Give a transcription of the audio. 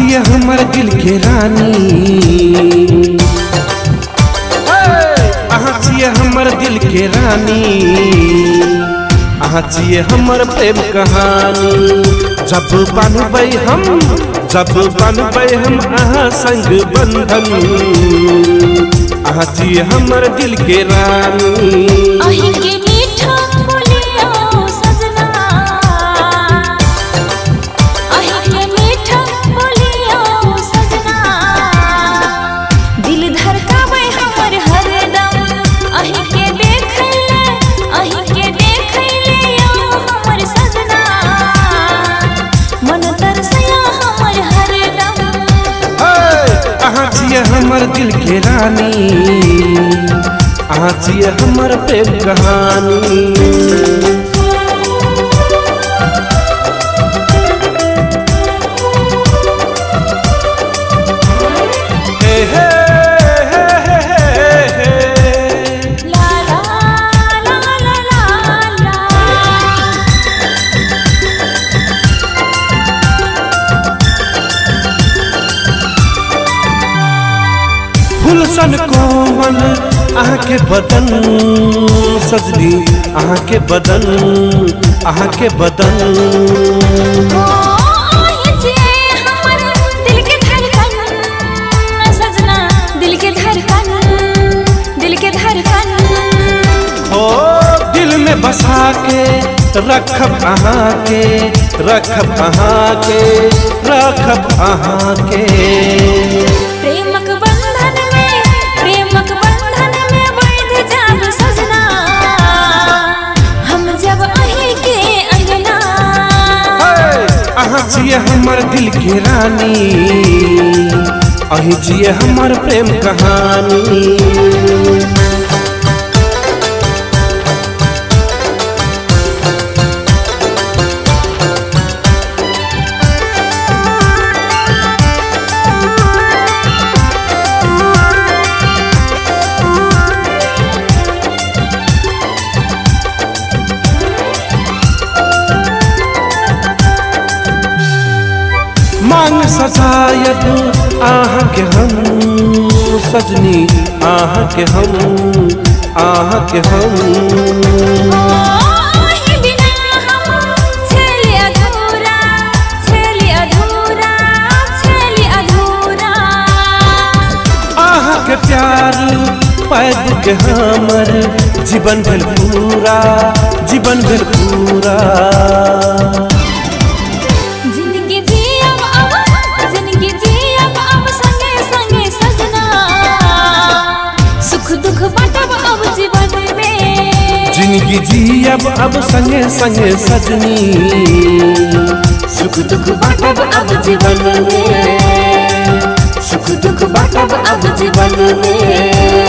जिए हमर दिल के रानी, अहाँ जिए हमर दिल के रानी, अहाँ जिए हमर प्रेम कहानी। जब बनबै हम अहाँ संग बंधन, अहाँ जिए हमर दिल के रानी। अहीं के मीठा बोलियो सजना, अहीं के मीठा बोलियो सजना, दिल धड़कावे हमर हरदम। अहीं के देखैले, अहीं के देखैले हमर सजना, मन तरसया हमर हरदम। अहाँ जिए हमर दिल के रानी, अहाँ जिए हमर प्रेम कहानी। फूलसन कोमल अहाँ के बदन सजनी, अहाँ के बदन, अहाँ के बदन। हमर दिल के धड़कन सजना, दिल के धड़कन, दिल के धड़कन। ओ दिल में बसा के रखब अहाँ के, रखब अहाँ के, रखब अहाँ के। प्रेमक बंधन में, प्रेमक बंधन में बैठ जाब सजना, हम जब अहीं के अंगना। अहाँ जिए हमर दिल के रानी, अहीं जिए हमर प्रेम कहानी। मांग सजायब आहाँ के हम सजनी, आहाँ के हम, आहाँ के हम। बिना हम छेली अधूरा, छेली अधूरा, छेली अधूरा। आहाँ के प्यार पैद के हमर जीवन भेल पूरा, जीवन भेल पूरा। जिंदगी जियब अब संगे संगे सजनी, सुख दुख बाटब अब जीवन में, सुख दुख बाटब अब जीवन में।